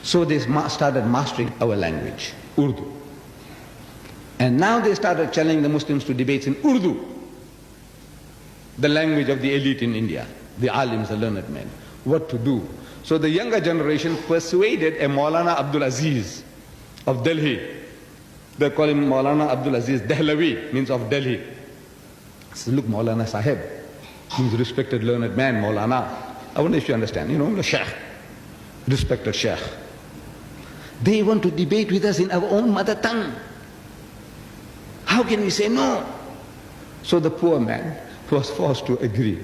So they started mastering our language, Urdu. And now they started challenging the Muslims to debates in Urdu, the language of the elite in India, the alims, the learned men, what to do. So the younger generation persuaded a Maulana Abdul Aziz of Delhi. They call him Maulana Abdul Aziz Dehlavi, means of Delhi. So look, Maulana Sahib, he's a respected learned man, Maulana. I wonder if you understand, the Sheikh, respected Sheikh. They want to debate with us in our own mother tongue. How can we say no? So the poor man was forced to agree.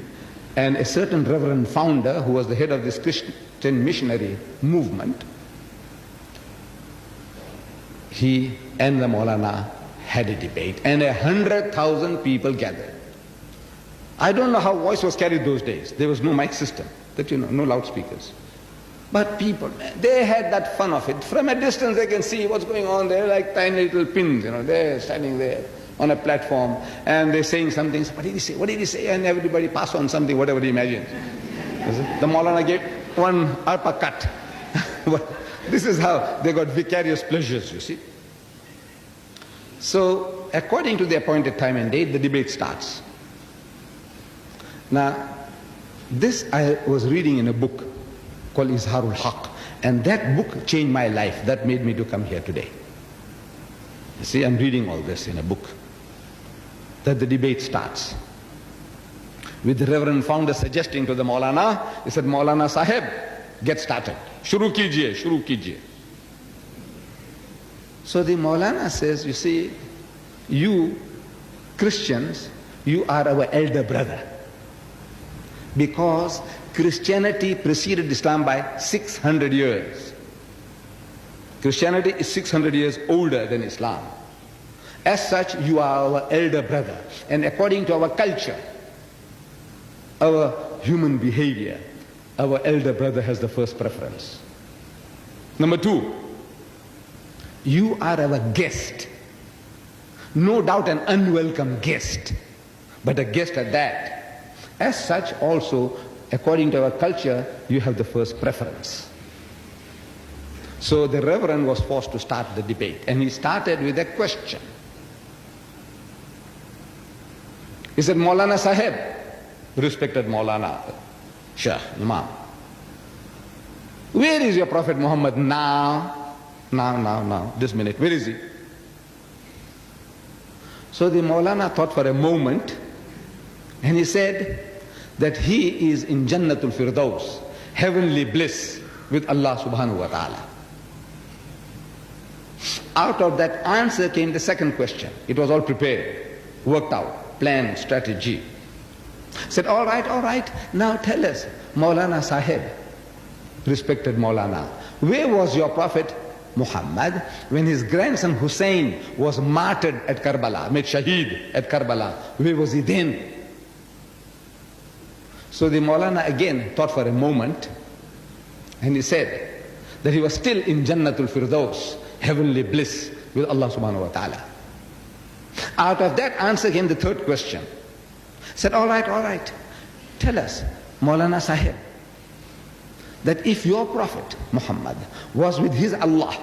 And a certain reverend founder, who was the head of this Christian missionary movement, he and the Maulana had a debate, and 100,000 people gathered. I don't know how voice was carried those days. There was no mic system, no loudspeakers. But people, they had that fun of it. From a distance they can see what's going on. They're like tiny little pins, they're standing there on a platform and they're saying something. What did he say? What did he say? And everybody pass on something, whatever he imagines. The Maulana gave one uppercut. This is how they got vicarious pleasures, you see. So, according to the appointed time and date, the debate starts. Now, this I was reading in a book called Izharul Haq, and that book changed my life. That made me to come here today. You see, I'm reading all this in a book. That the debate starts with the Reverend founder suggesting to the Maulana, he said, Maulana Sahib, get started. Shuru kijiye, shuru kijiye. So the Maulana says, you see, you Christians, you are our elder brother. Because Christianity preceded Islam by 600 years. Christianity is 600 years older than Islam. As such, you are our elder brother. And according to our culture, our human behavior, our elder brother has the first preference. Number two, you are our guest. No doubt an unwelcome guest, but a guest at that. As such also, according to our culture, you have the first preference. So the Reverend was forced to start the debate, and he started with a question. He said, Maulana Sahib, respected Maulana, Sheikh, Imam, where is your Prophet Muhammad now, this minute, where is he? So the Maulana thought for a moment, and he said that he is in Jannatul Firdaus, heavenly bliss with Allah subhanahu wa ta'ala. Out of that answer came the second question. It was all prepared, worked out, planned, strategy. Said, all right, now tell us, Maulana Sahib, respected Maulana, where was your Prophet Muhammad when his grandson Hussein was martyred at Karbala, made shaheed at Karbala? Where was he then? So the Maulana again thought for a moment, and he said that he was still in Jannatul Firdaus, heavenly bliss with Allah subhanahu wa ta'ala. Out of that answer came the third question. Said, all right, tell us, Maulana Sahib, that if your Prophet Muhammad was with his Allah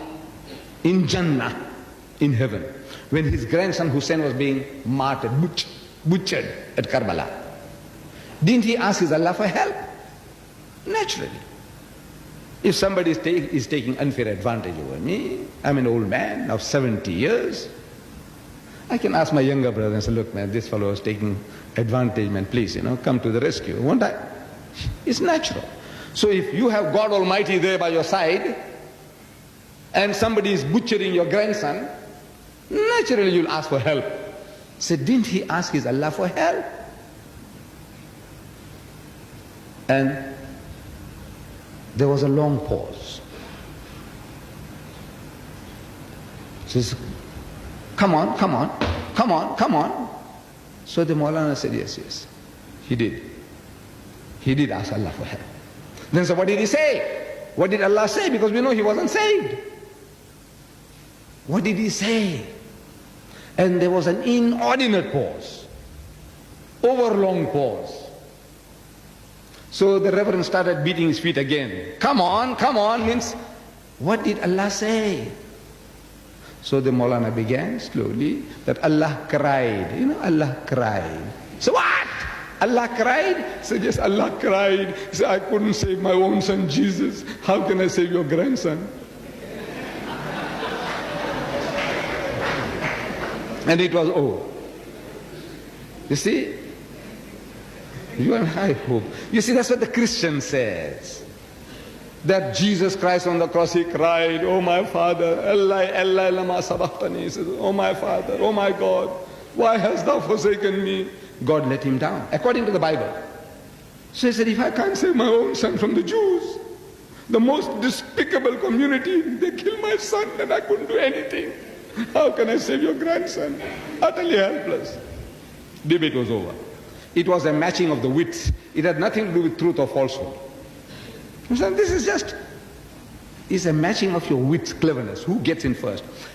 in Jannah, in heaven, when his grandson Hussein was being martyred, butchered at Karbala, didn't he ask his Allah for help? Naturally. If somebody is taking unfair advantage over me, I'm an old man, now 70 years, I can ask my younger brother and say, look man, this fellow is taking advantage, man, please, come to the rescue. Won't I? It's natural. So if you have God Almighty there by your side, and somebody is butchering your grandson, naturally you'll ask for help. So didn't he ask his Allah for help? And there was a long pause. He says, come on. So the Maulana said, yes, he did. He did ask Allah for help. Then so what did he say? What did Allah say? Because we know he wasn't saved. What did he say? And there was an inordinate pause, overlong pause. So the Reverend started beating his feet again. Come on, means What did Allah say? So the Maulana began slowly that Allah cried. You know, Allah cried. So what? Allah cried? So yes, Allah cried. He said, I couldn't save my own son Jesus. How can I save your grandson? And it was over. You see? You and I hope. You see, that's what the Christian says. That Jesus Christ on the cross, he cried, oh my Father, Allah, Allah, lama sabachthani. He says, oh my Father, oh my God, why hast thou forsaken me? God let him down, according to the Bible. So he said, if I can't save my own son from the Jews, the most despicable community, they killed my son and I couldn't do anything. How can I save your grandson? Utterly helpless. Debate was over. It was a matching of the wits. It had nothing to do with truth or falsehood. So this is just, it's a matching of your wits, cleverness. Who gets in first?